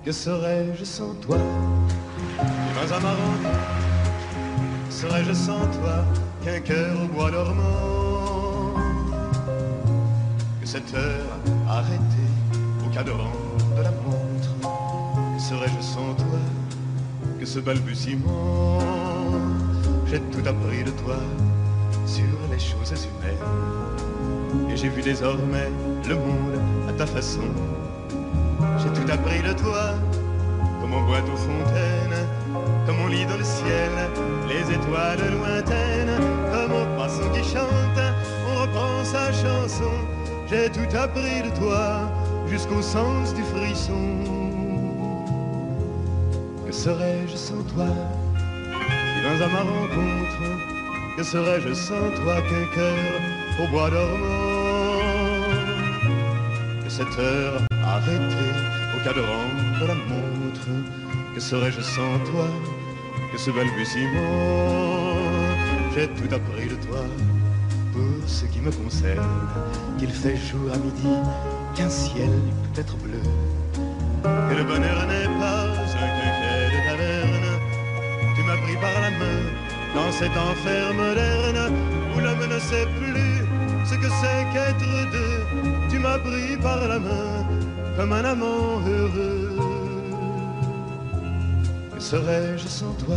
Que serais-je sans toi? Vins à ma rencontre. Serais-je sans toi qu'un cœur au bois dormant? Que cette heure arrêtée au cadran de la montre? Que serais-je sans toi que ce balbutiement? J'ai tout appris de toi sur les choses humaines, et j'ai vu désormais le monde à ta façon. J'ai tout appris de toi, comme on boit aux fontaines, comme on lit dans le ciel les étoiles lointaines, comme au passant qui chante, on reprend sa chanson. J'ai tout appris de toi, jusqu'au sens du frisson. Que serais-je sans toi, qui vins à ma rencontre? Que serais-je sans toi qu'un cœur au bois dormant? Que cette heure arrêtée au cadran de la montre? Que serais-je sans toi que ce balbutiement? J'ai tout appris de toi pour ce qui me concerne, qu'il fait jour à midi, qu'un ciel peut être bleu, que le bonheur n'est pas un quinquet de taverne. Tu m'as pris par la main dans cet enfer moderne où l'homme ne sait plus ce que c'est qu'être deux. Tu m'as pris par la main comme un amant heureux. Que serais-je sans toi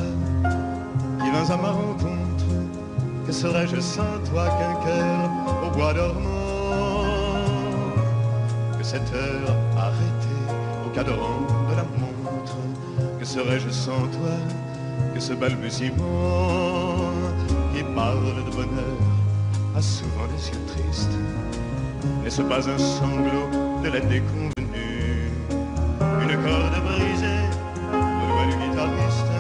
qui vins à ma rencontre? Que serais-je sans toi qu'un cœur au bois dormant? Que cette heure arrêtée au cadran de la montre? Que serais-je sans toi que ce balbutiement qui parle de bonheur a souvent des yeux tristes? N'est-ce pas un sanglot de la déconvenue, une corde brisée aux doigts du guitariste?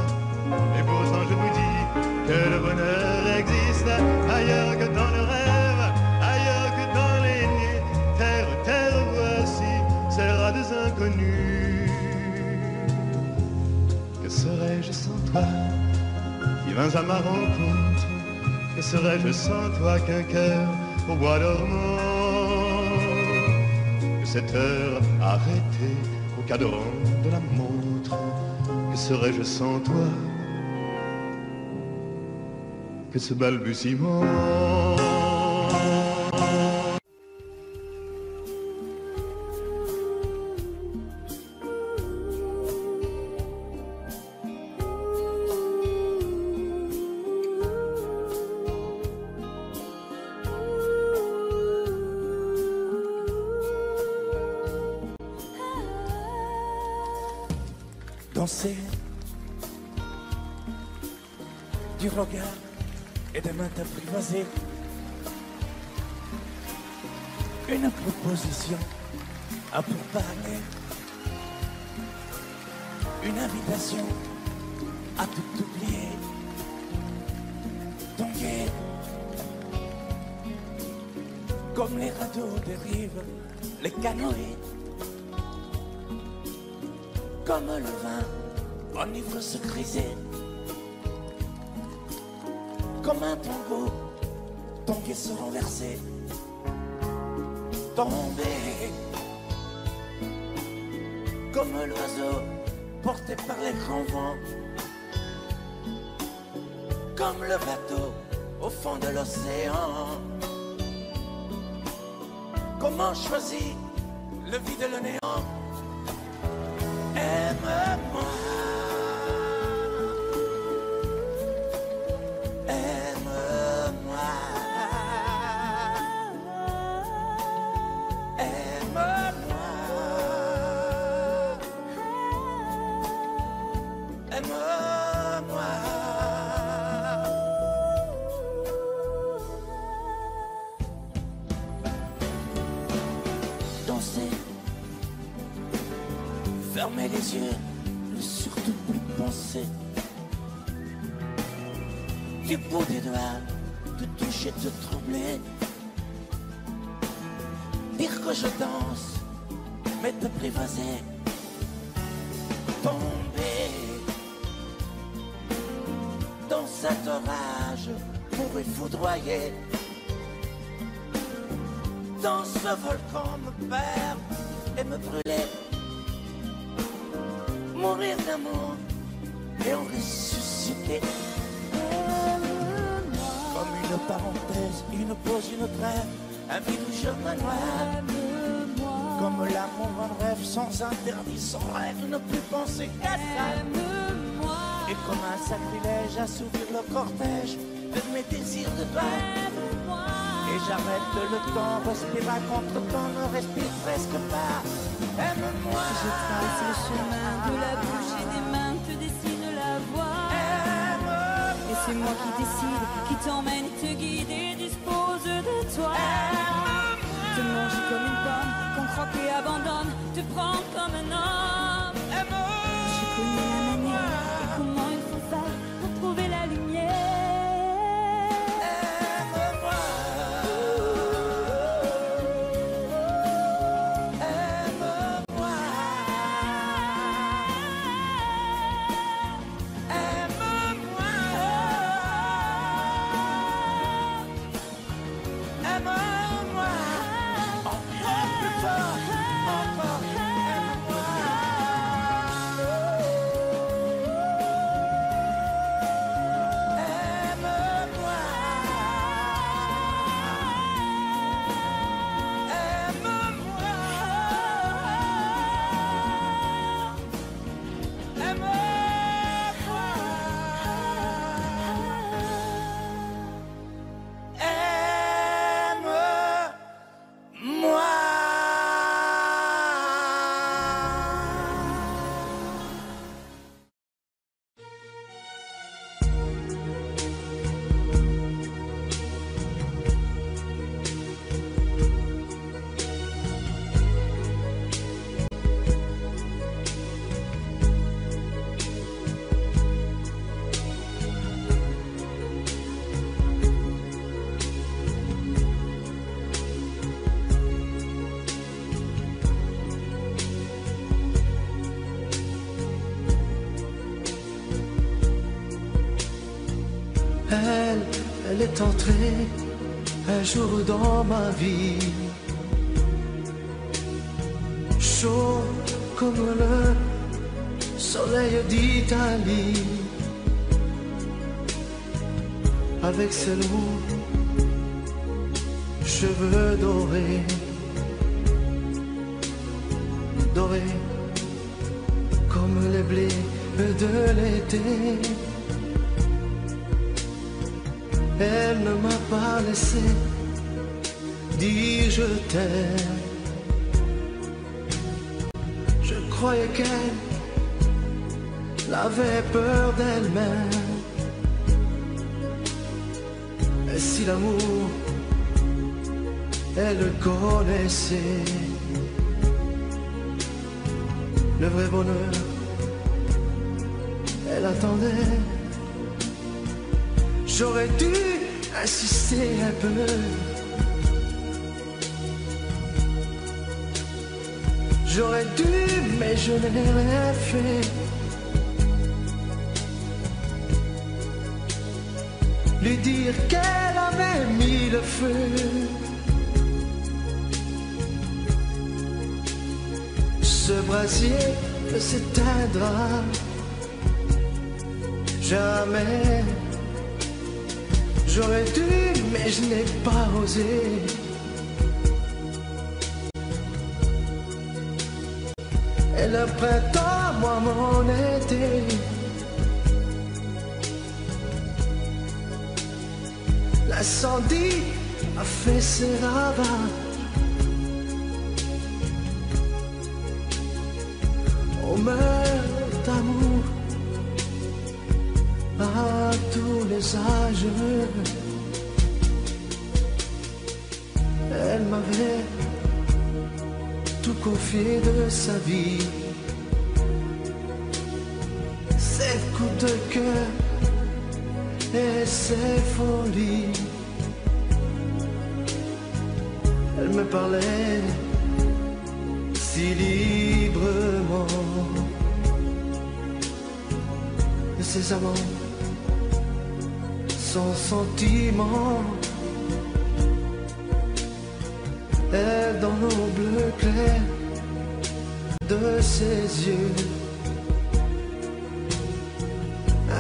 Et pourtant je vous dis que le bonheur existe ailleurs que dans le rêve, ailleurs que dans les nuits. Terre, terre, voici ces rats des inconnus. Que serais-je sans toi qui vins à ma rencontre? Que serais-je sans toi qu'un cœur au bois dormant? Que cette heure arrêtée au cadran de la montre? Que serais-je sans toi que ce balbutiement? Danser du regard et des mains apprivoisées, une proposition à pourparler, une invitation à tout oublier, tanguer comme les radeaux des rives, les canoës, comme le vin enivre se griser, comme un tango, tanguer se renverser, tomber, comme l'oiseau porté par les grands vents, comme le bateau au fond de l'océan. Comment choisir le vide et le néant? Aime-moi, aime-moi, aime-moi, aime-moi. Danser, fermer les yeux, ne surtout plus penser. Du bout des doigts, te toucher, te troubler. Dire que je danse, mais te prévaser. Tomber dans cet orage pour y foudroyer. Dans ce volcan me perdre et me brûler. mourir d'amour et en ressusciter. Comme une parenthèse, une pause, une trêve, un vide où je me noie. Comme l'amour, un rêve sans interdit, sans règle, ne plus penser qu'à ça. Et comme un sacrilège, assouvir le cortège de mes désirs de toi. Et j'arrête le temps, respire à contre-temps, ne respire presque pas. Aime-moi. Je trace le chemin de la bouche et des mains te dessine la voie. Et c'est moi qui décide, qui t'emmène, te guide et dispose de toi. Te manger comme une pomme, qu'on croque et abandonne, te prendre comme un homme. Je connais la manière et comment il faut faire pour trouver la lumière. Elle est entrée un jour dans ma vie, chaud comme le soleil d'Italie, avec ses longs cheveux dorés, dorés comme les blés de l'été. Elle ne m'a pas laissé dire je t'aime. Je croyais qu'elle avait peur d'elle-même. Et si l'amour, elle le connaissait, le vrai bonheur, elle attendait. J'aurais dû insister un peu. J'aurais dû, mais je n'ai rien fait. Lui dire qu'elle avait mis le feu. Ce brasier ne s'éteindra jamais. J'aurais dû, mais je n'ai pas osé. Et le printemps, moi mon été, l'incendie a fait ses ravages. On meurt d'amour à tous les âges. Elle m'avait tout confié de sa vie, ses coups de cœur et ses folies. Elle me parlait si librement de ses amants, son sentiment. Elle dans nos bleus clairs de ses yeux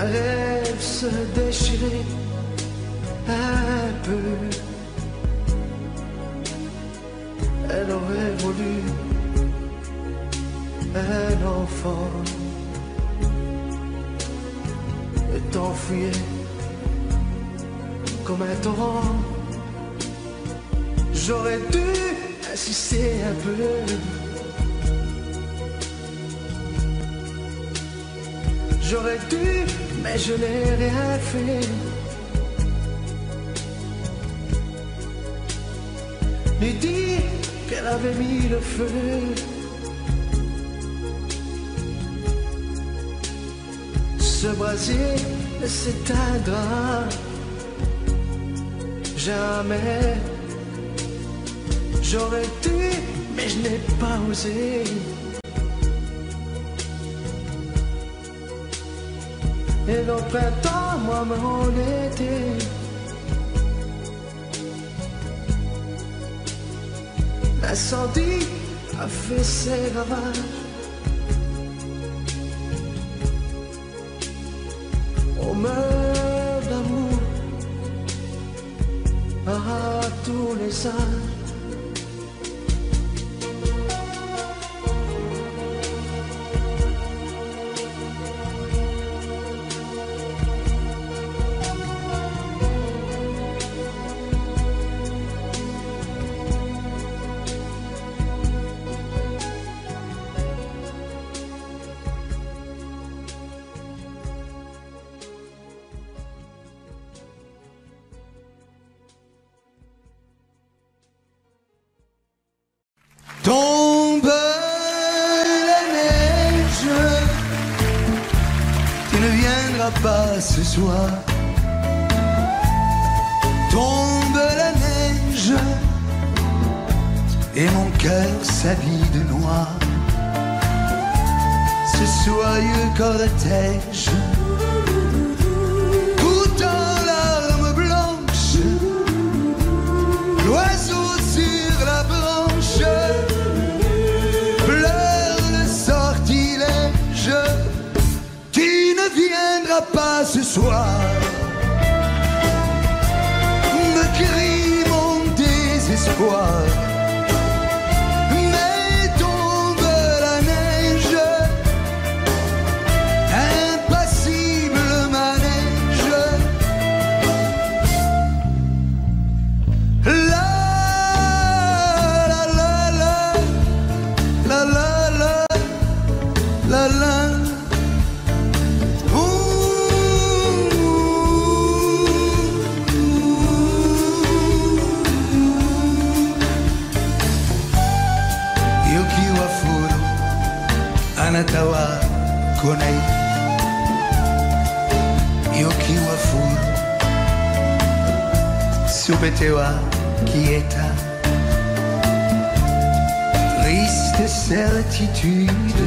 un rêve se déchirait un peu. Elle aurait voulu un enfant et t'enfuyait comme un torrent. J'aurais dû insister un peu. J'aurais dû, mais je n'ai rien fait. Lui dire qu'elle avait mis le feu. Ce brasier s'éteindra jamais. J'aurais dû, mais je n'ai pas osé. Et le printemps, moi, mon été. L'incendie a fait ses ravages. On meurt d'amour à tous les âges. Tombe la neige, tu ne viendras pas ce soir. Tombe la neige, et mon cœur s'habille de noir. Ce soyeux cortège, tout en larmes blanches, l'oiseau sur la branche pleure le sortilège. Tu ne viendras pas ce soir, me crie mon désespoir. Mais tombe la neige, impassible manège. La la la la la la la la la. Io chi wa furu anata wa konai. Io chi wa furu subete wa quieta. Triste certitude,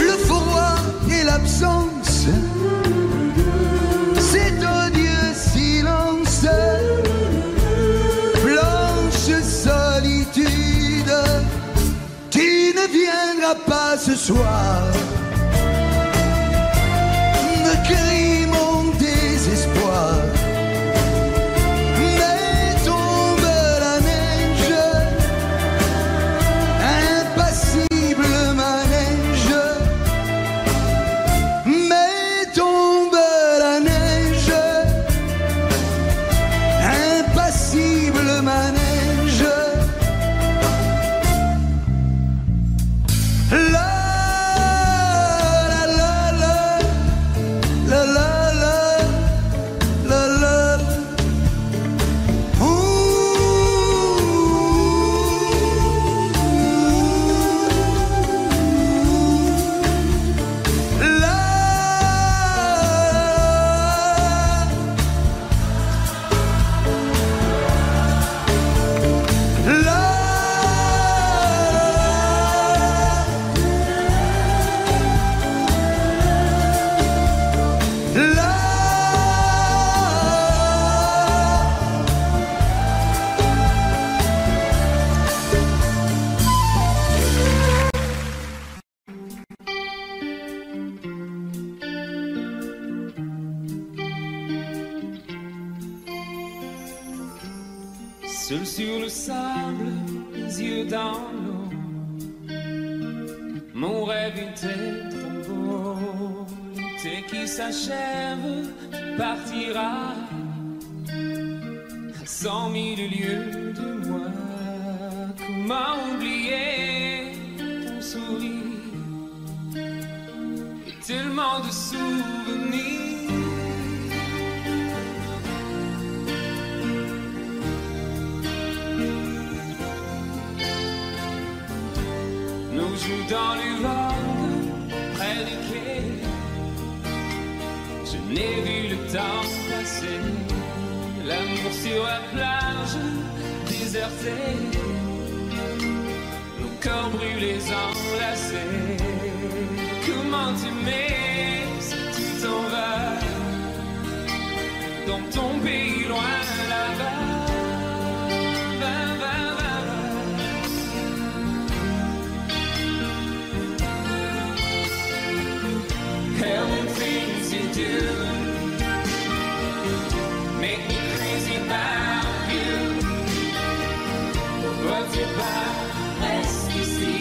le froid et l'absence, cet odieux silence, blanche solitude. Tu ne viendras pas ce soir, me crie mon désespoir. Mais tombe la neige, impassible manège. Mais tombe la neige, impassible manège. La Seul sur le sable, les yeux dans l'eau, mon rêve était trop beau. L'été qui s'achève, tu partiras à 100 000 lieues de moi. Comment oublier ton sourire et tellement de souvenirs. Nous jouons dans l'Irlande, près des quais. Je n'ai vu le temps passer. L'amour sur la plage, désertée. Nos corps brûlés, enlacés. Comment t'aimer si tu t'en vas dans ton pays loin là-bas. Hell, the things you do make me crazy about you. Pourquoi tu pars, reste ici.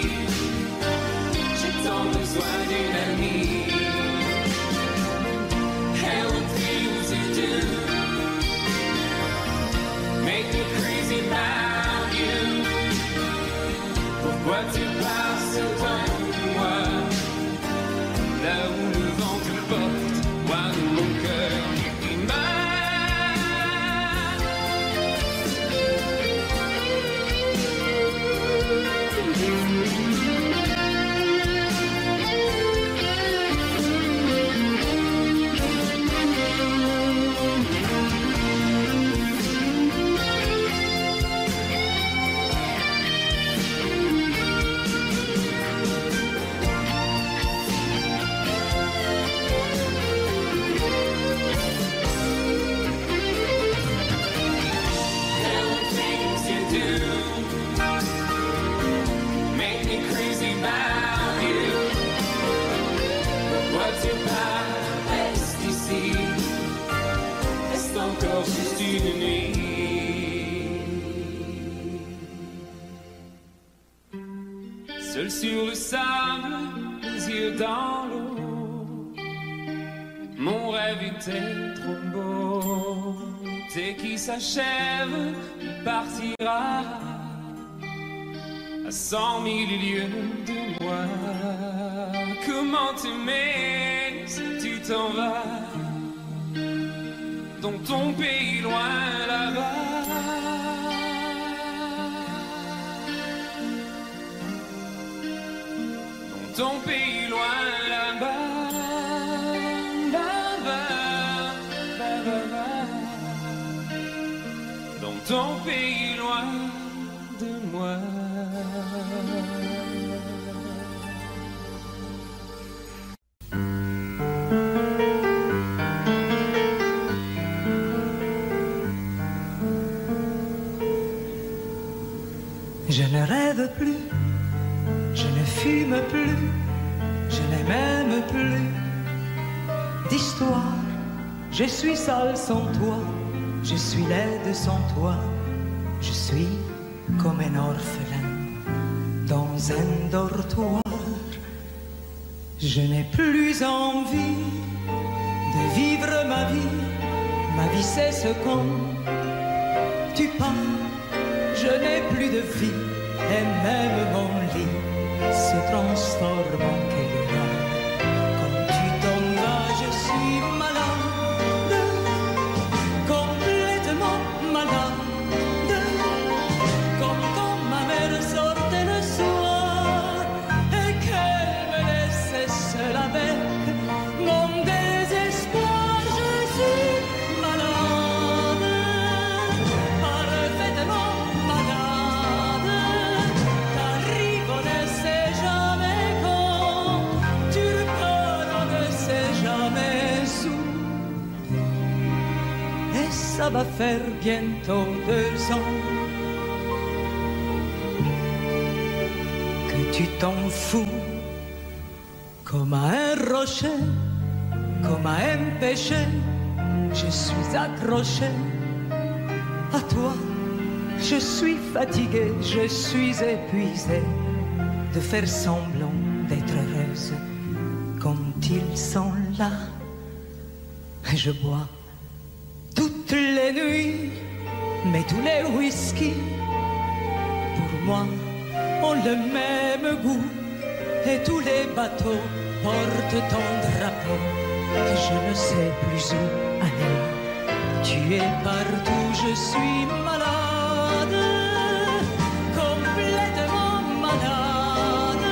J'ai tant besoin d'une amie. Hell, the things you do make me crazy about you. Pourquoi tu pars si loin de moi? Là où le vent te porte, moi de mon cœur qui juste une nuit. Seul sur le sable, les yeux dans l'eau, mon rêve était trop beau. L'été qui s'achève, il partira à 100 000 lieues de moi. Comment t'aimer si tu t'en vas dans ton pays loin là-bas. Dans ton pays loin là-bas. Dans ton pays loin de moi. Je ne rêve plus, je ne fume plus, je n'ai même plus d'histoire. Je suis seul sans toi, je suis laide sans toi, je suis comme un orphelin dans un dortoir. Je n'ai plus envie de vivre ma vie cesse quand tu pars. Je n'ai plus de vie et même mon lit se transforme en quédra. Quand tu t'en vas, je suis malade, complètement malade. Comme quand ma mère sortait le soir et qu'elle me laissait seule avec mon désespoir. Je suis malade, parfaitement malade. T'arrives, on ne sait jamais quand, tu repars, on ne sait jamais où. Et ça va faire bientôt 2 ans que tu t'en fous, comme à un rocher, comme à un péché. Je suis accroché à toi Je suis fatiguée, je suis épuisée de faire semblant d'être heureuse quand ils sont là. Et je bois toutes les nuits, mais tous les whisky, pour moi, ont le même goût. Et tous les bateaux portent ton drapeau. Et je ne sais plus où aller. Tu es partout, je suis malade, complètement malade.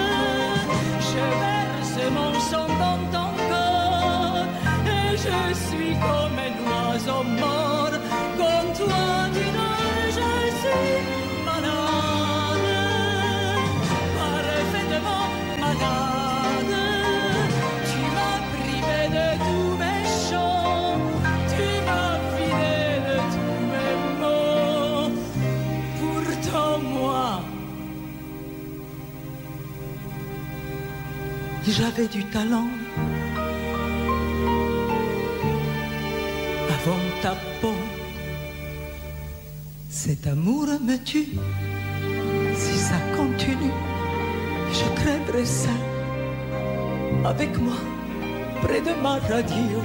Je verse mon sang dans ton corps et je suis comme un oiseau mort. Comme toi, tu dors, je suis malade, parfaitement malade. Tu m'as privé de tous mes chants, tu m'as vidé de tous mes mots. Pourtant moi, j'avais du talent. Avant ta peau, cet amour me tue. Si ça continue, je crèverai seul, avec moi, près de ma radio,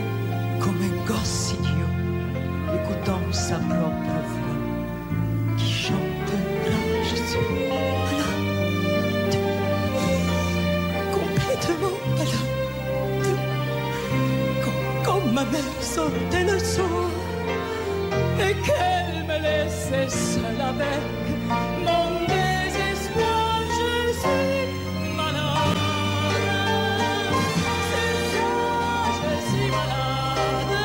comme un gosse idiot, écoutant sa propre voix, qui chantera. Je suis malade, complètement malade, comme ma mère sortait le soir et qu'elle me laissait seule avec mon désespoir. Je suis malade, c'est ça, je suis malade.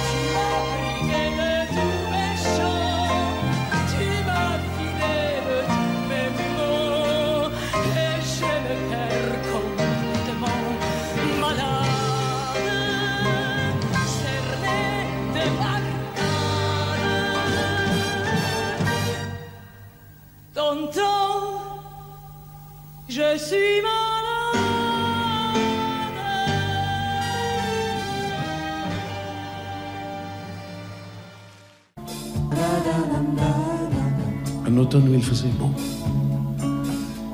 Tu m'as privé de tous mes chants, tu m'as vidé de tous mes mots, et j'ai le cœur complètement malade, cerné de marcade. Tonton, je suis malade. Un automne où il faisait beau.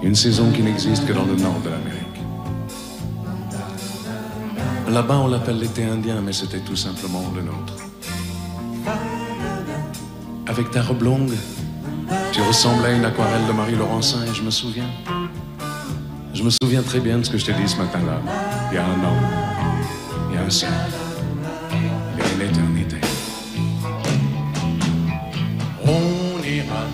Une saison qui n'existe que dans le nord de l'Amérique. Là-bas, on l'appelle l'été indien, mais c'était tout simplement le nôtre. Avec ta robe longue, tu ressemblais à une aquarelle de Marie Laurencin et je me souviens très bien de ce que je t'ai dit ce matin-là. Il y a un an, il y a un siècle, il y a une éternité. On ira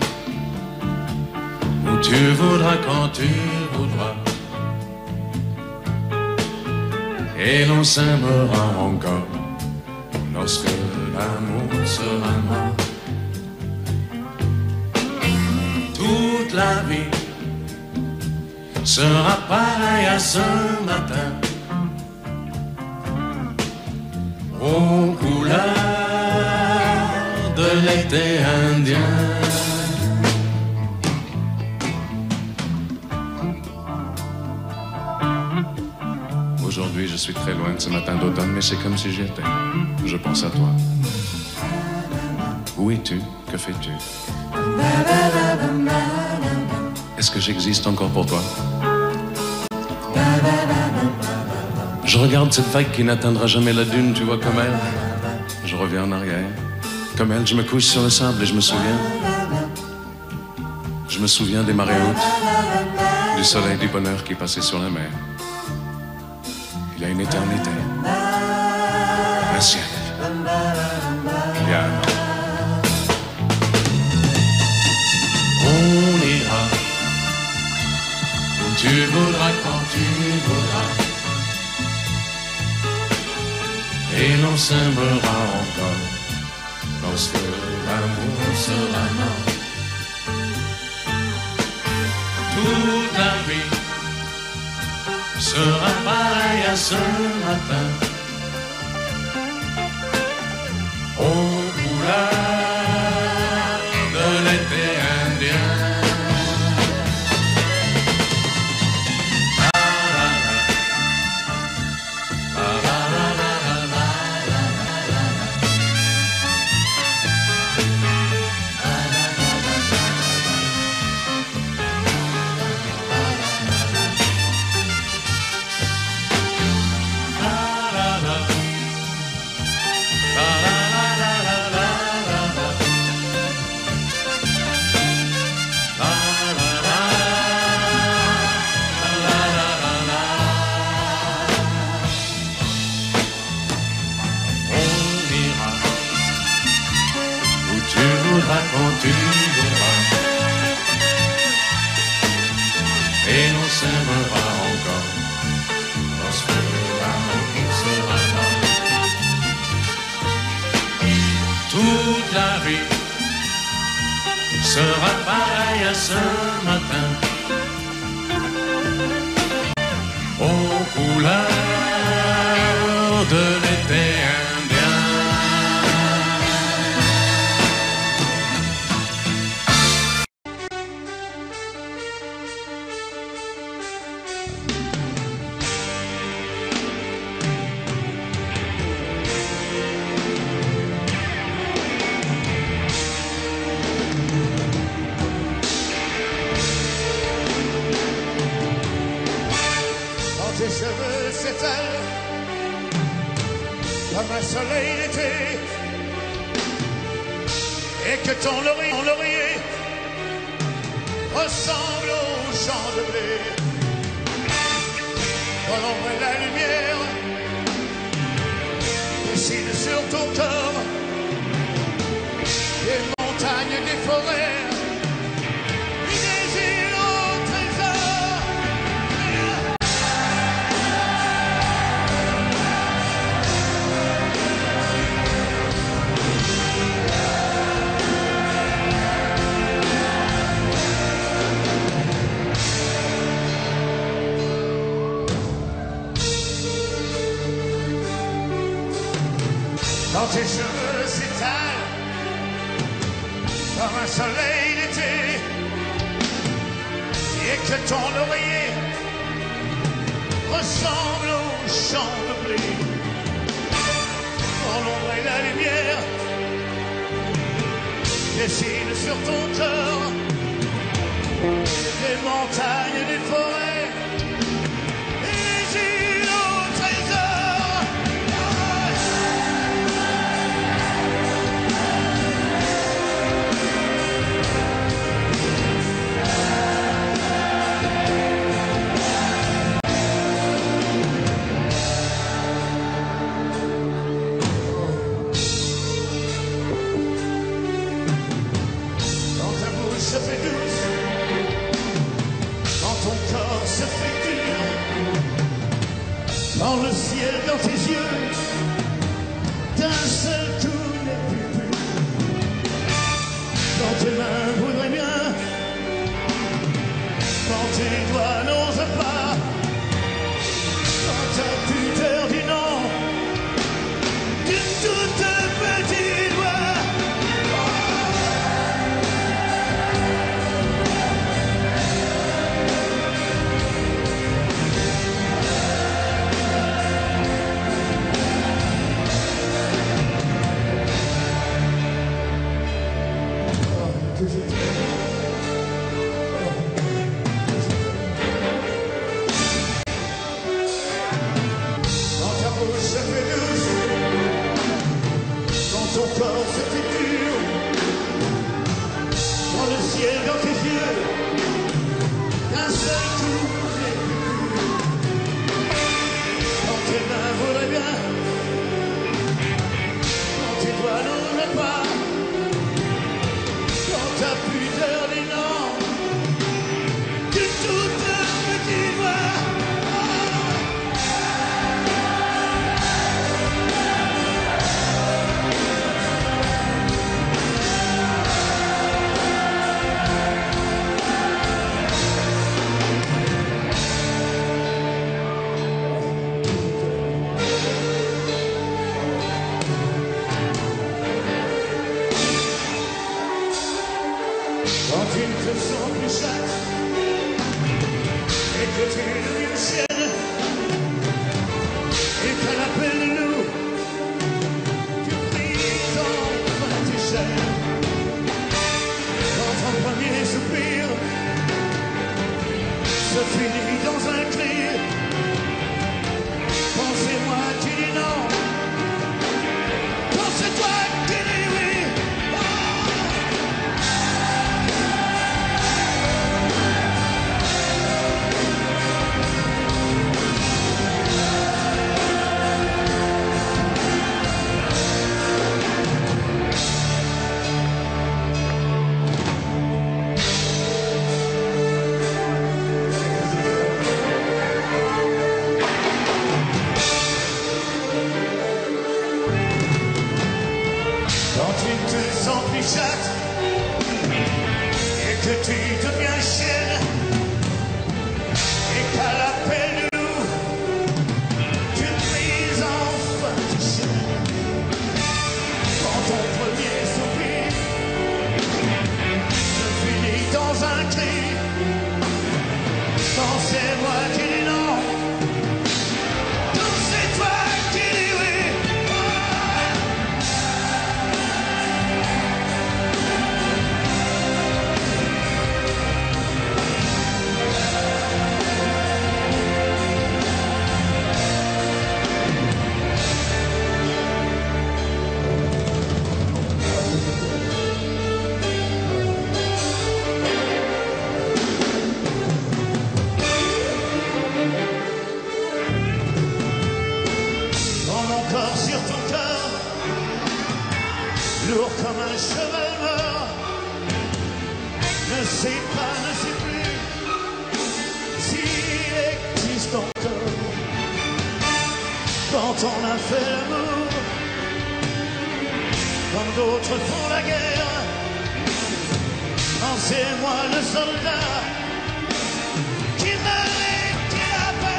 où tu voudras quand tu voudras. Et l'on s'aimera encore lorsque l'amour sera mort. Toute la vie sera pareille à ce matin, aux couleurs de l'été indien. Aujourd'hui, je suis très loin de ce matin d'automne, mais c'est comme si j'y étais. Je pense à toi. Où es-tu? Que fais-tu? Est-ce que j'existe encore pour toi? Je regarde cette vague qui n'atteindra jamais la dune, tu vois, comme elle. Je reviens en arrière. Comme elle, je me couche sur le sable et je me souviens. Je me souviens des marées hautes, du soleil, du bonheur qui passait sur la mer. Il y a une éternité, un siècle, il y a un an. On ira où tu voudras quand tu voudras. Et l'on s'aimera encore lorsque l'amour sera mort. Toute la vie sera pareille à ce matin, aux couleurs de l'été indien. s'aimera encore, lorsque l'amour sera là. Toute la vie sera pareille à ce matin, aux couleurs de l'été indien. Tes cheveux s'étalent comme un soleil d'été, et que ton laurier ressemble aux champs de blé. Dans l'ombre et la lumière dessinent sur ton corps des montagnes, des forêts, des îles au trésor. Quand tes cheveux s'étalent comme un soleil d'été, et que ton oreiller ressemble aux champs de blé, dans l'ombre et la lumière dessinent sur ton corps des montagnes, des forêts et des îles au trésor. Quand ta bouche se fait douce, quand ton corps se fait dur, quand le ciel dans tes yeux d'un seul coup n'est plus pur, quand tes mains voudraient bien, quand tes doigts n'osent pas, quand t'as plus peur du non, d'une toute petite voix. Quand ta bouche se fait douce, quand ton corps se fait dur, quand le ciel dans tes yeux d'un seul coup n'est plus pur, quand tes mains voudraient bien, quand tes doigts n'osent pas, quand t'as plus peur des noms, d'une toute petite voix. Quand tu ne te sens plus chatte et que tu deviens chienne et qu'à l'appel de loup tu brises enfin tes chaînes, quand ton premier soupir se finit dans un cri, quand c'est moi qui dis non, quand c'est toi qui dis oui. c'est moi qui dis non. Donc c'est toi qui dis oui. Sur ton cœur, lourd comme un cheval mort, ne sais pas, ne sais plus s'il existe encore. Quand on a fait l'amour, comme d'autres font la guerre, quand c'est moi le soldat qui meurt qui a peur.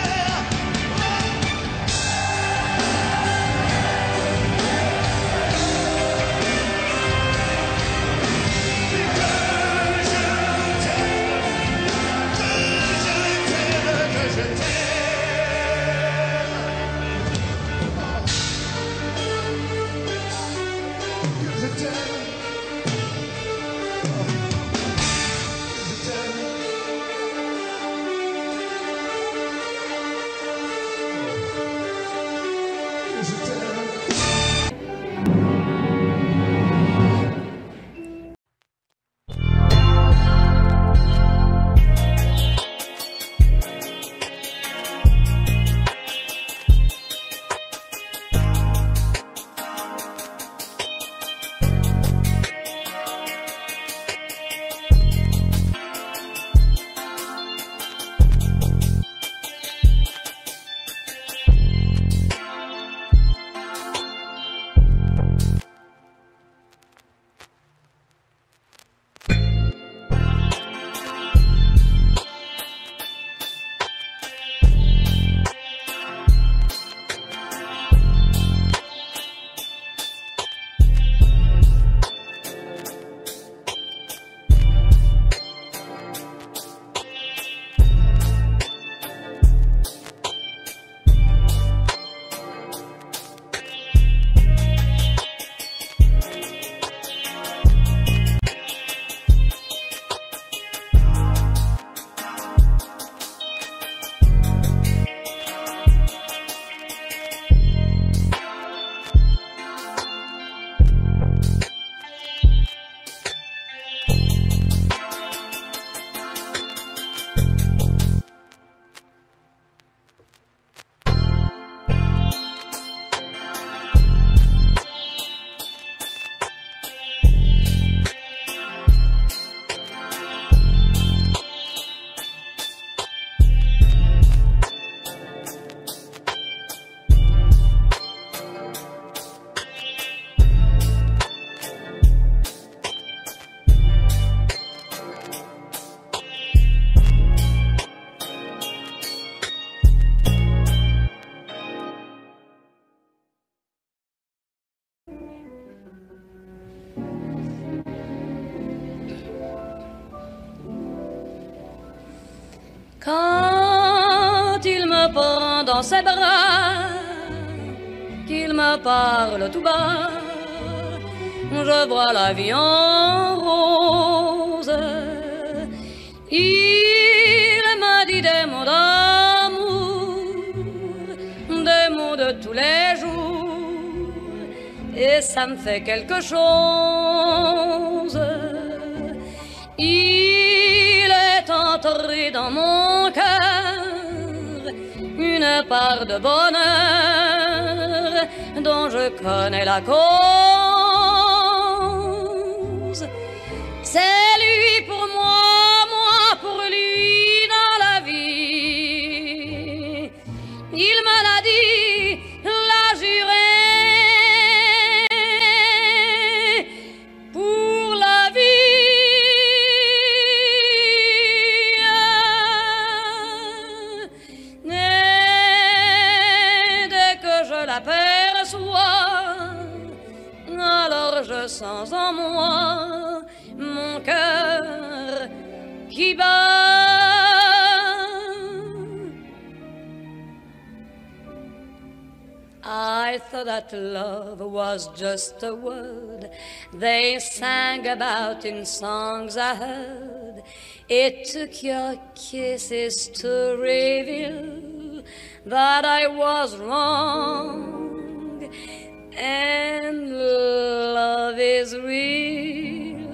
Quand il me prend dans ses bras, qu'il me parle tout bas, je vois la vie en rose. Il m'a dit des mots d'amour, des mots de tous les jours, et ça me fait quelque chose. Il est entré dans mon cœur une part de bonheur dont je connais la cause. C'est lui pour moi, moi pour lui dans la vie. Il me l'a dit, l'a juré. Pour la alors je sens en moi mon cœur qui bat. I thought that love was just a word they sang about in songs I heard. It took your kisses to reveal that I was wrong, and love is real.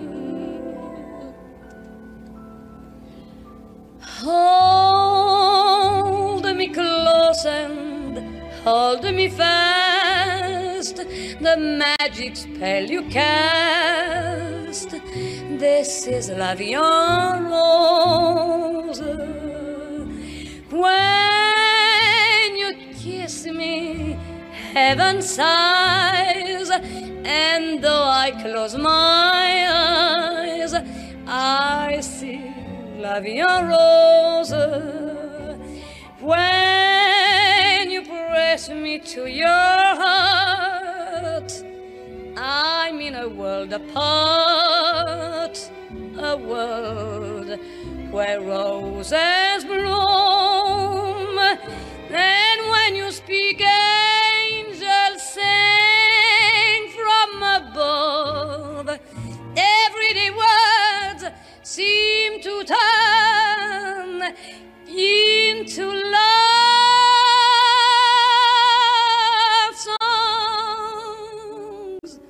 Hold me close and hold me fast, the magic spell you cast. This is la vie en rose. When you kiss me, heaven sighs, and though I close my eyes, I see la vie en rose. When you press me to your heart, I'm in a world apart, a world where roses bloom. And when you speak, angels sing from above. Everyday words seem to turn into love songs.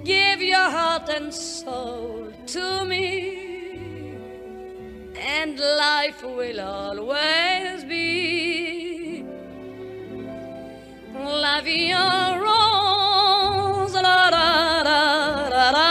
Give your heart and soul to me, and life will always be la vie en rose. La, la, la, la, la.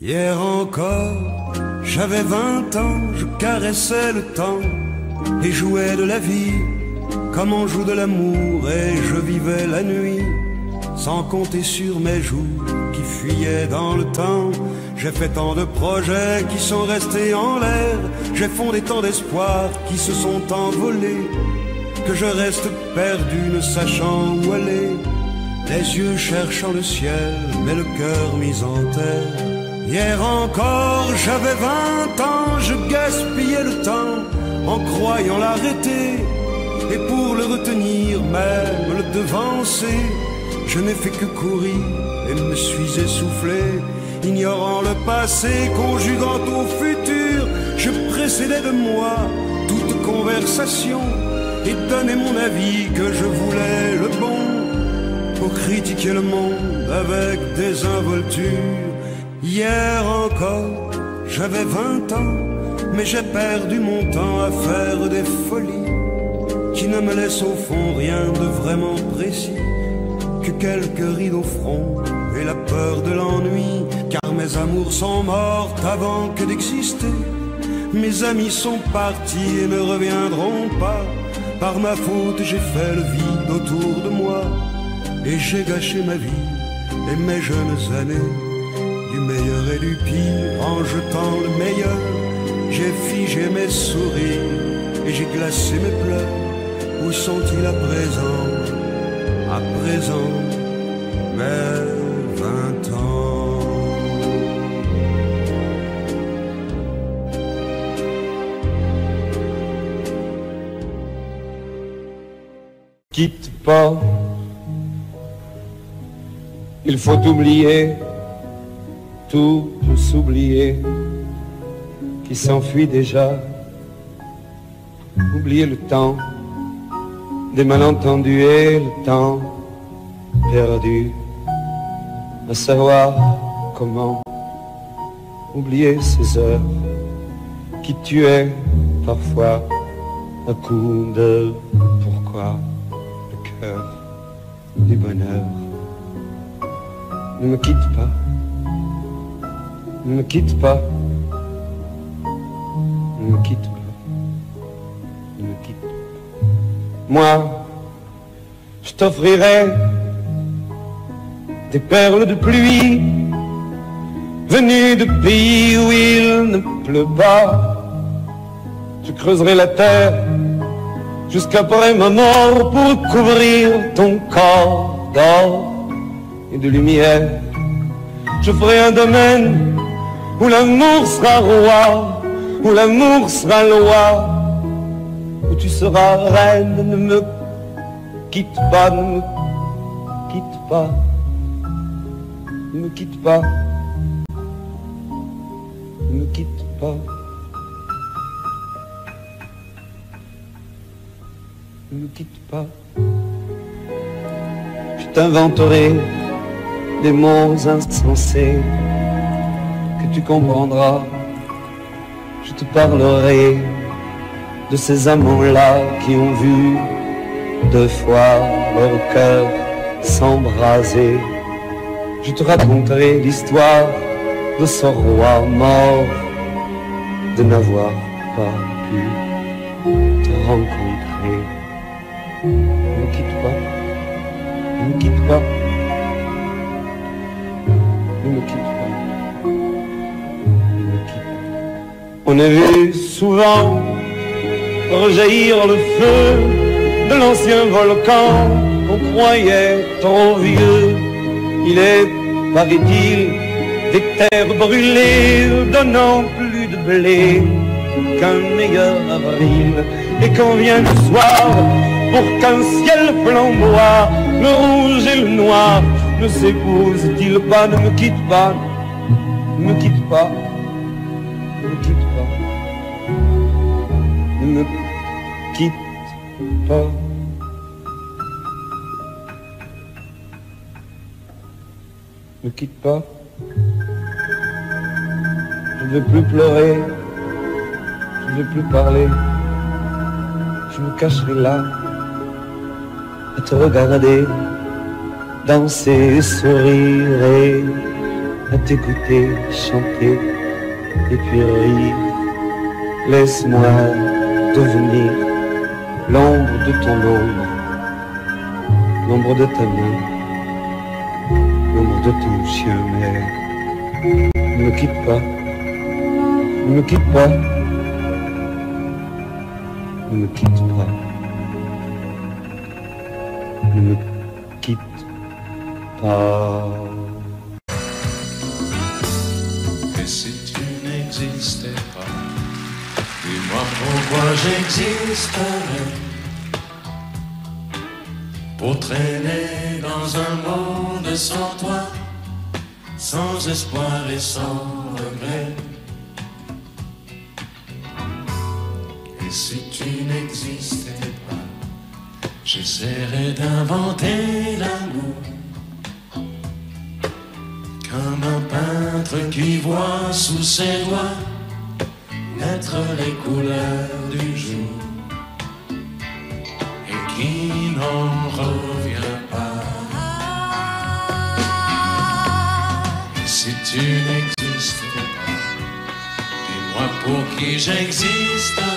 Hier encore, j'avais 20 ans, je caressais le temps et jouais de la vie comme on joue de l'amour, et je vivais la nuit sans compter sur mes jours qui fuyaient dans le temps. J'ai fait tant de projets qui sont restés en l'air, j'ai fondé tant d'espoirs qui se sont envolés, que je reste perdu ne sachant où aller, les yeux cherchant le ciel mais le cœur mis en terre. Hier encore, j'avais 20 ans, je gaspillais le temps en croyant l'arrêter, et pour le retenir, même le devancer, je n'ai fait que courir et me suis essoufflé, ignorant le passé, conjuguant au futur. Je précédais de moi toute conversation et donnais mon avis que je voulais le bon, pour critiquer le monde avec désinvolture. Hier encore, j'avais 20 ans, mais j'ai perdu mon temps à faire des folies qui ne me laissent au fond rien de vraiment précis, que quelques rides au front et la peur de l'ennui. Car mes amours sont mortes avant que d'exister, mes amis sont partis et ne reviendront pas. Par ma faute j'ai fait le vide autour de moi, et j'ai gâché ma vie et mes jeunes années, du meilleur et du pire en jetant le meilleur. J'ai figé mes sourires et j'ai glacé mes pleurs. Où sont-ils à présent mes 20 ans? Quitte pas, il faut oublier, tout s'oublier qui s'enfuit déjà. Oublier le temps des malentendus et le temps perdu à savoir comment. Oublier ces heures qui tuaient parfois à coup de pourquoi. Le cœur du bonheur. Ne me quitte pas, ne me quitte pas, ne me quitte pas, ne me quitte pas. Moi, je t'offrirai des perles de pluie, venues de pays où il ne pleut pas. Je creuserai la terre jusqu'après ma mort pour couvrir ton corps d'or et de lumière. Je ferai un domaine où l'amour sera roi, où l'amour sera loi, où tu seras reine. Ne me quitte pas, ne me quitte pas, ne me quitte pas, ne me quitte pas. Ne me quitte pas. Je t'inventerai des mots insensés que tu comprendras. Je te parlerai de ces amants-là qui ont vu 2 fois leur cœur s'embraser. Je te raconterai l'histoire de ce roi mort, de n'avoir pas pu te rencontrer. Ne me quitte pas, ne me quitte pas, ne me quitte pas, ne me quitte pas. On a vu souvent rejaillir le feu de l'ancien volcan qu'on croyait trop vieux. Il est, paraît-il, des terres brûlées donnant plus de blé qu'un meilleur avril. Et quand vient le soir, pour qu'un ciel flamboie, le rouge et le noir ne s'épousent-ils pas? Ne me quitte pas, ne me quitte pas, ne me quitte pas, ne me quitte pas. Ne me quitte pas. Je ne veux plus pleurer, je ne veux plus parler. Je me cacherai là à te regarder, danser et sourire et à t'écouter chanter et puis rire. Laisse-moi devenir l'ombre de ton ombre, l'ombre de ta main, l'ombre de ton chien. Mais ne me quitte pas, ne me quitte pas, ne me quitte pas, ne me quitte pas. Et si tu n'existais pas, dis-moi pourquoi j'existerais. Pour traîner dans un monde sans toi, sans espoir et sans regret. Et si tu n'existais pas, j'essaierais d'inventer l'amour, comme un peintre qui voit sous ses doigts naître les couleurs du jour et qui n'en revient pas. Et si tu n'existais pas, dis-moi pour qui j'existerais.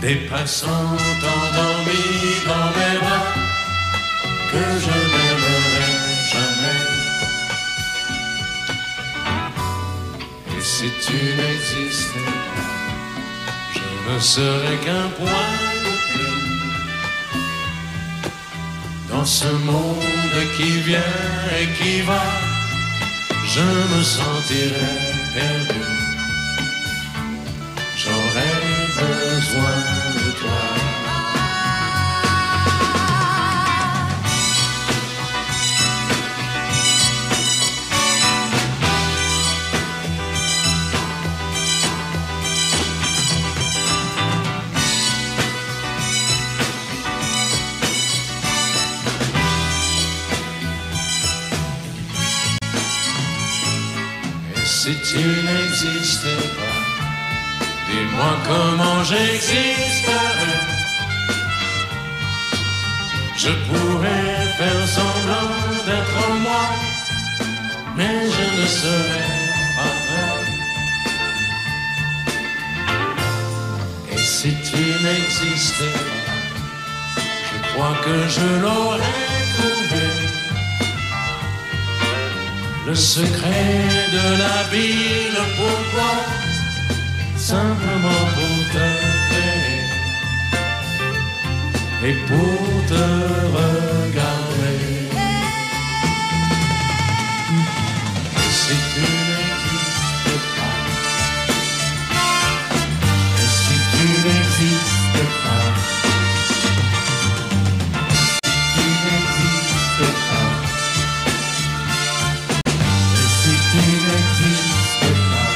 Des passants endormis dans mes bras que je n'aimerai jamais. Et si tu n'existais pas, je ne serais qu'un point de plus dans ce monde qui vient et qui va. Je me sentirais perdu. J'aurais besoin de toi. Et si tu n'existais pas, dis-moi comment j'existerais. Je pourrais faire semblant d'être moi, mais je ne serais pas vrai. Et si tu n'existais pas, je crois que je l'aurais trouvé. le secret de la ville. Pourquoi? Simplement pour te créer et pour te regarder. Et si tu n'existes pas, et si tu n'existes pas, si tu n'existes pas, et si tu n'existes pas.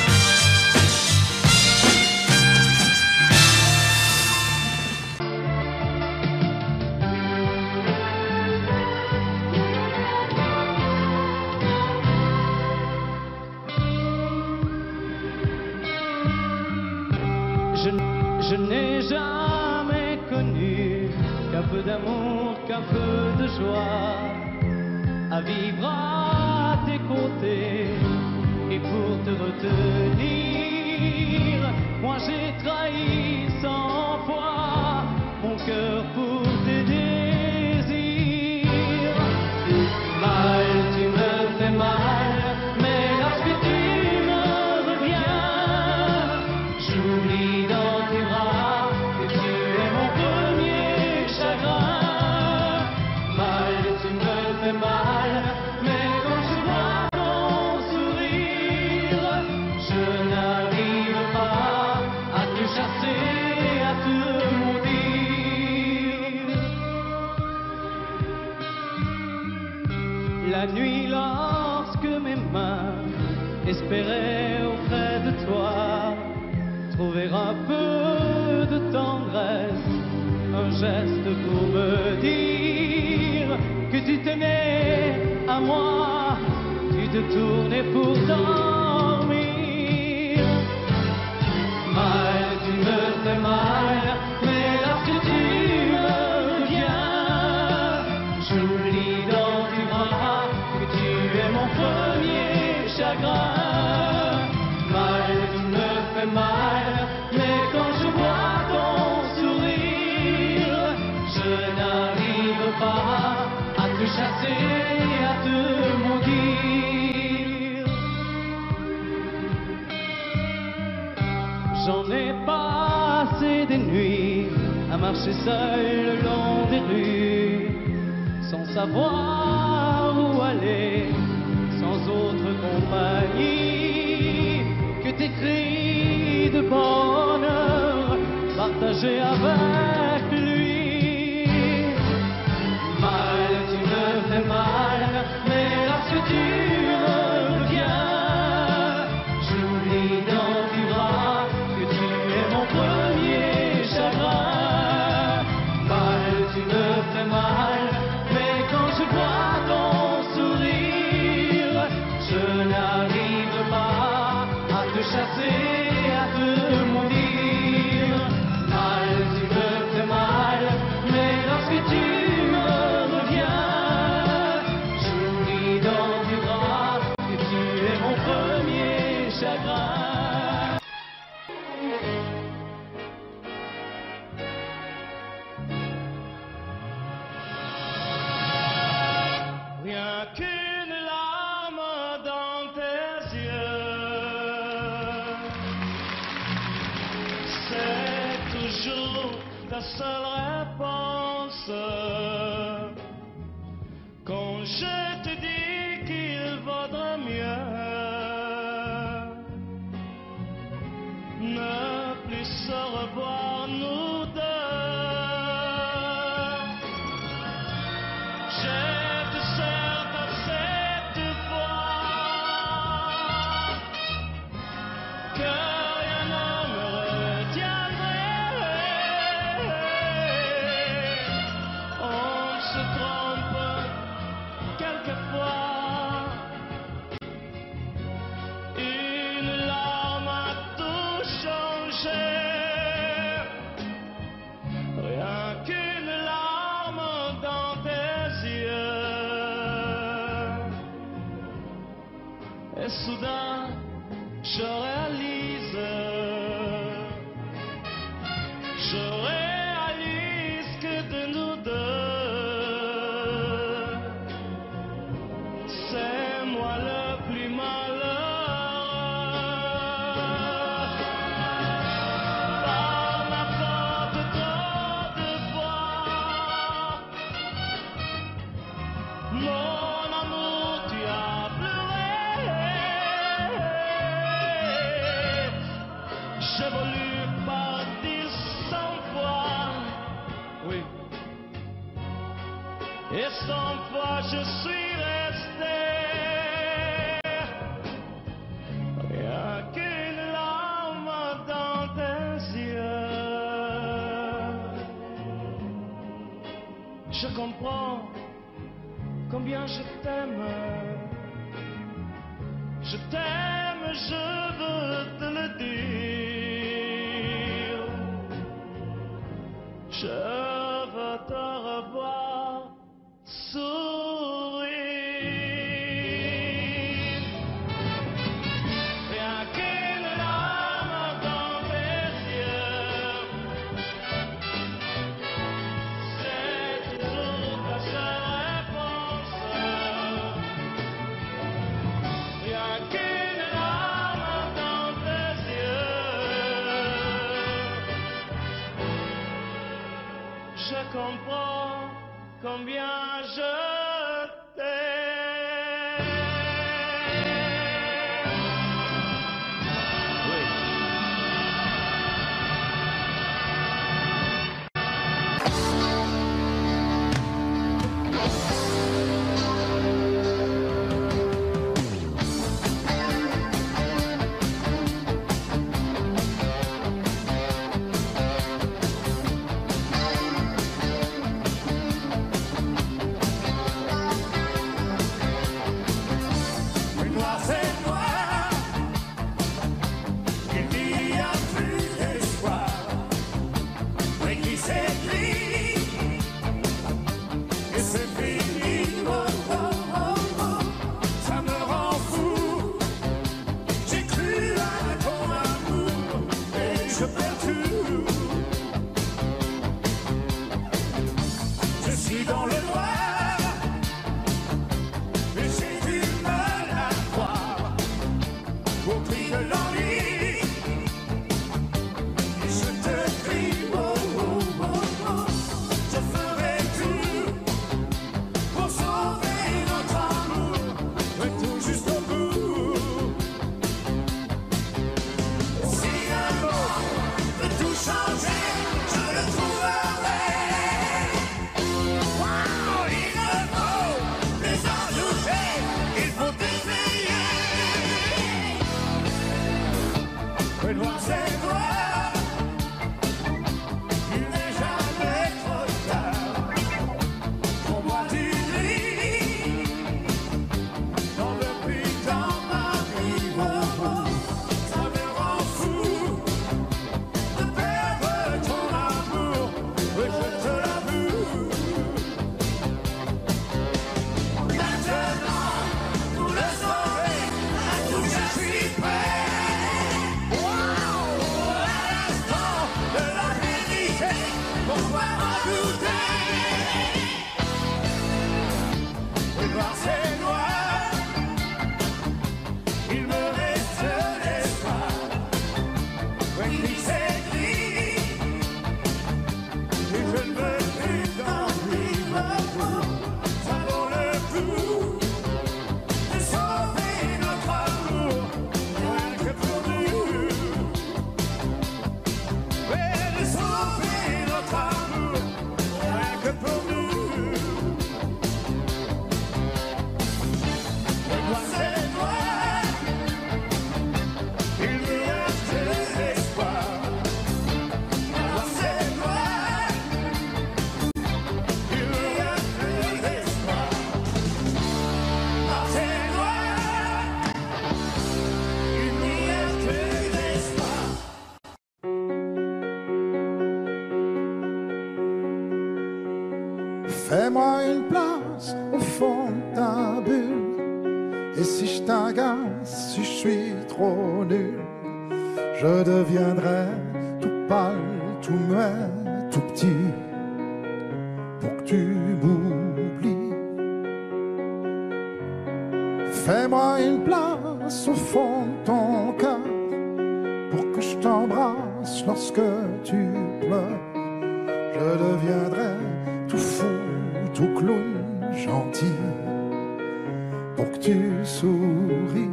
Je n'ai jamais connu qu'un peu d'amour, qu'un peu de joie, à vivre à tes côtés et pour te retenir. Moi j'ai trahi 100 fois mon cœur pour tes désirs. Mal, tu me fais mal, mais lorsque tu me reviens, j'oublie dans tes bras que tu es mon premier chagrin. Mal, tu me fais mal, mais quand je vois ton sourire, je n'arrive pas à te chasser, à te maudire. La nuit, lorsque mes mains espéraient auprès de toi trouver un peu de tendresse, un geste pour me dire que tu tenais à moi, tu te tournais pour dormir. Mal, tu me fais mal, mais lorsque tu me reviens, j'oublie dans tes bras que tu es mon premier chagrin. Mal, tu me fais mal, mais quand je vois ton sourire, je n'arrive pas à te chasser, à te maudire. J'en ai passé des nuits à marcher seul le long des rues, sans savoir où aller, sans autre compagnie que tes cris de bonheur partagés avec lui. Mal, tu me fais mal, mais lorsque tu me reviens, j'oublie dans tes bras que tu es mon premier chagrin. Mal, tu me fais mal, mais quand je vois ton sourire, je n'arrive pas à te chasser, à te maudire. Mal, tu me fais mal, mais lorsque tu me reviens, j'oublie dans tes bras que tu es mon premier chagrin. Rien qu'une larme dans tes yeux, c'est toujours ta seule réponse. Quand je te dis qu'il vaudrait mieux ne plus se revoir nous deux. Je te serre par cette fois que rien ne me retiendrait. On se trompe quelquefois. Une larme a tout changé. Rien qu'une larme dans tes yeux. Et soudain, je réalise que de nous deux, c'est moi le Oui. Et 100 fois je suis resté. Rien qu'une larme dans tes yeux. Je comprends combien je t'aime. Je t'aime, je veux te le dire. Je veux te revoir sourire. Rien qu'une larme dans tes yeux, c'est toujours ta seule réponse. Rien qu'une larme dans tes yeux. Je comprends combien je t'aime. Oui. Noir c'est noir, il n'y a plus d'espoir. Oui, qui s'écrit, et c'est fini. Oh, oh, oh, oh, ça me rend fou. J'ai cru à ton amour, et je perds tout. Je suis dans le noir. Au prix de l'ennui, et je te crie, oh, oh, oh, oh. Je ferai tout pour sauver notre amour, et tout jusqu'au bout. Si un mot peut tout changer, je le trouverai. Wow, il ne faut plus en douter, il faut essayer. Le noir c'est noir, il n'est jamais trop tard. Pour moi tu ris, j'en veux plus dans ma vie. Oh, oh, ça me rend fou de perdre ton amour, oui je te l'avoue. Maintenant, pour le sauver, à tout je suis prêt. Pourquoi m'en douter? Le noir c'est noir, il me reste l'espoir. Oui, gris c'est gris, et je ne veux plus d'en vivre. Ça vaut le coup de sauver notre amour, rien que pour nous. Oui, de sauver notre amour, rien que pour nous. Le noir c'est noir, il me reste l'espoir. Le noir c'est noir, il me reste l'espoir. Le noir c'est noir, il me reste l'espoir. Fais-moi une place au fond de ta bulle. Et si je t'agace, si je suis trop nul, je deviendrai tout pâle, tout muet, tout petit, pour que tu m'oublies. Fais-moi une place au fond de ton cœur, pour que je t'embrasse lorsque tu pleures. Je deviendrai tout fou, tout clown, gentil, pour que tu souris.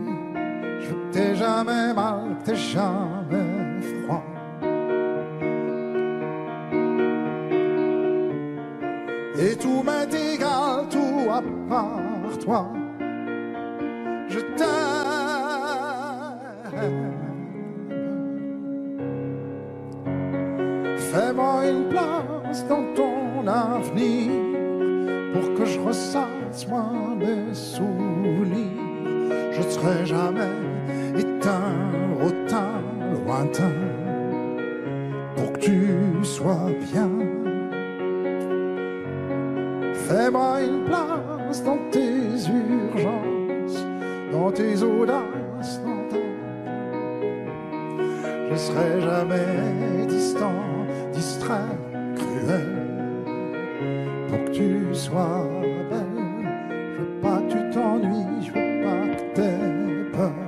Je veux que t'aies jamais mal, que t'aies jamais froid. et tout m'est égal, tout à part toi. Je t'aime. Fais-moi une place dans ton avenir pour que je ressasse moi mes souvenirs. Je ne serai jamais éteint, autant lointain pour que tu sois bien. Fais-moi une place dans tes urgences, dans tes audaces, dans ta... Je serai jamais distant, distrait, cruel, pour que tu sois belle. Je veux pas que tu t'ennuies, je veux pas que t'aies peur.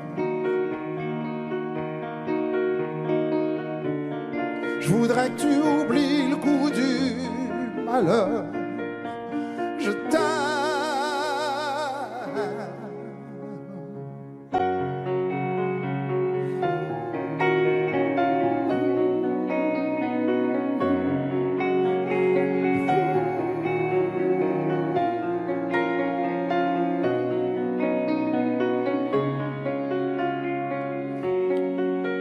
Je voudrais que tu oublies le goût du malheur. Je t'aime.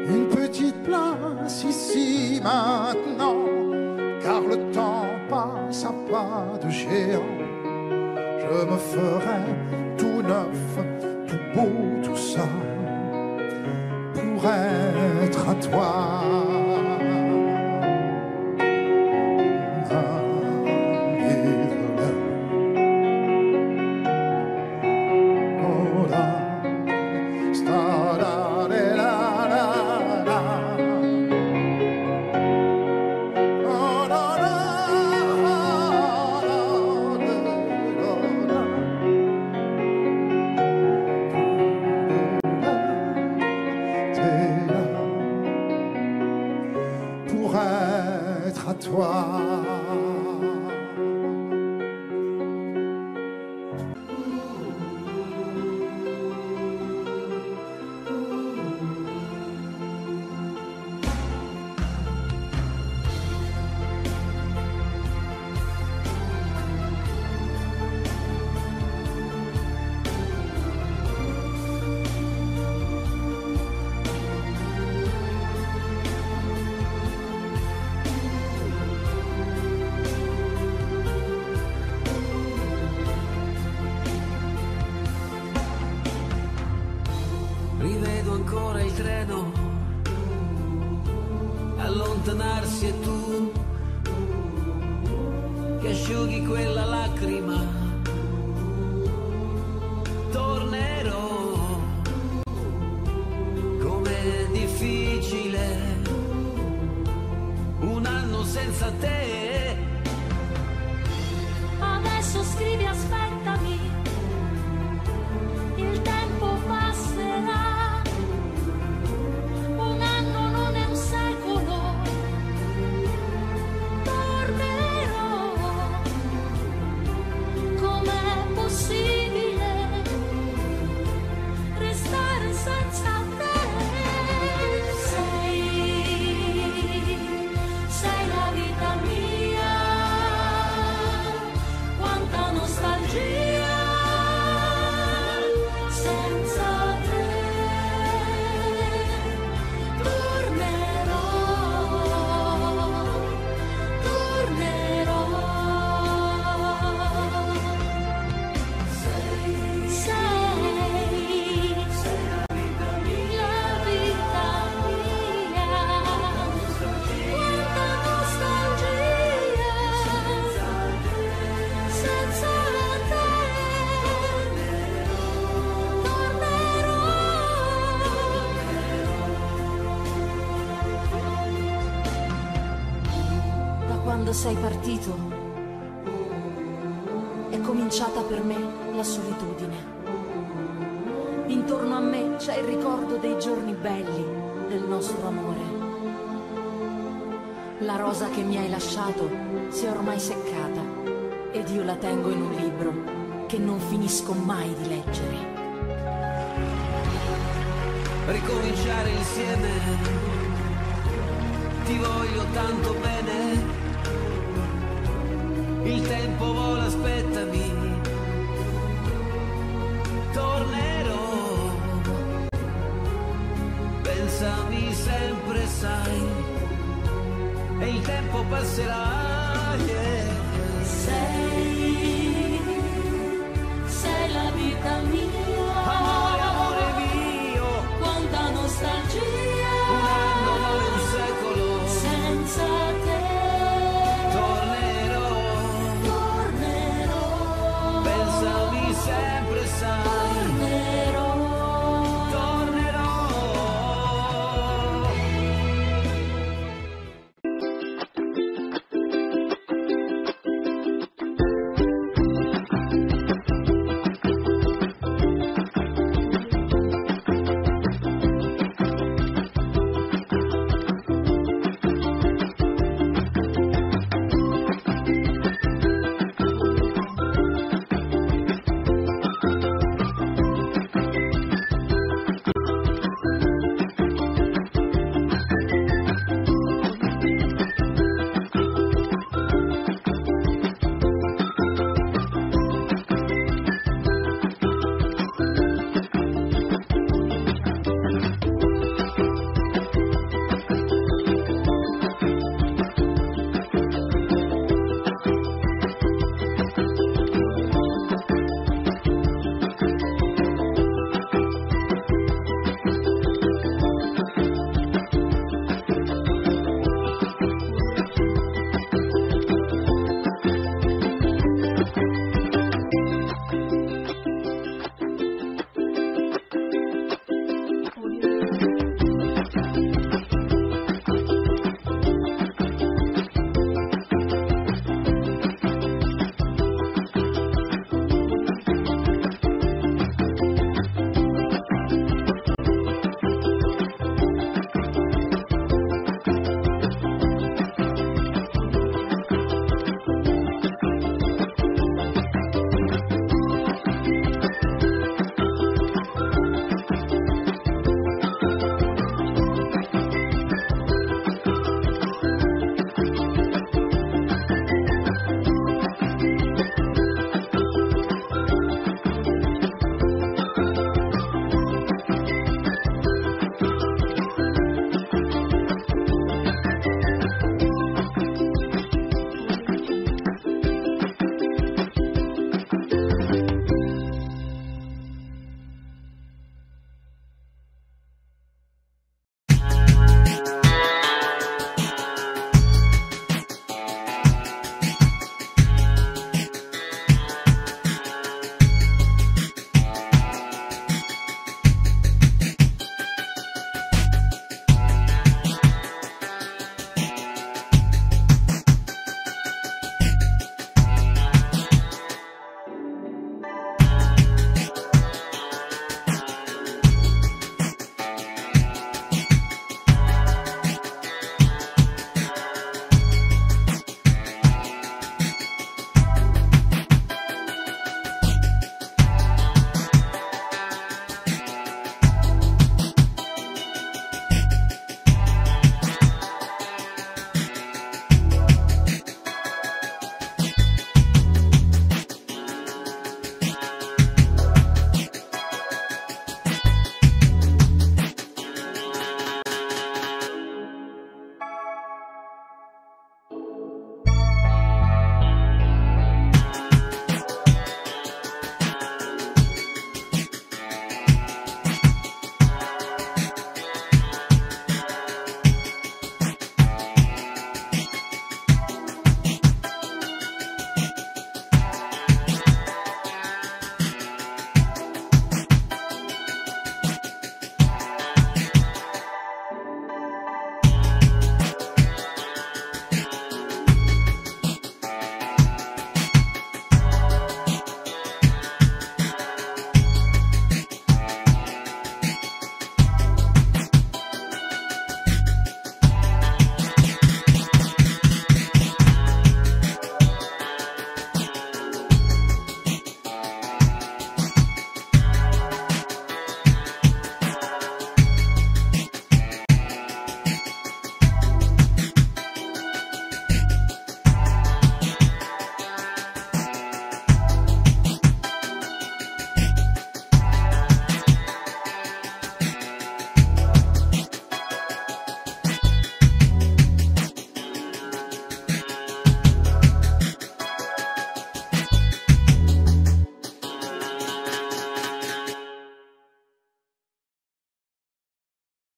Une petite place ici maintenant, car le temps passe à pas de géant. Je me ferai tout neuf, tout beau, tout ça, pour être à toi. Pour être à toi. Rivedo ancora il treno allontanarsi e tu che asciughi quella lacrima. Tornerò, com'è difficile un anno senza te. Adesso scrivi aspettami, il tempo passerà. Un anno non è un secolo, tornerò. Com'è possibile restare senza te? Sei la vita mia, quanta nostalgia senza te. Tornerò, tornerò. Sei la vita mia, quanta nostalgia senza te. Da quando sei partito è cominciata per me la solitudine. Intorno a me c'è il ricordo dei giorni belli del nostro amore. La rosa che mi hai lasciato si è ormai seccata ed io la tengo in un libro che non finisco mai di leggere. Ricominciare insieme, ti voglio tanto bene. il tempo vola, aspettami, tornerò, pensami sempre, sai, e il tempo passerà, yeah.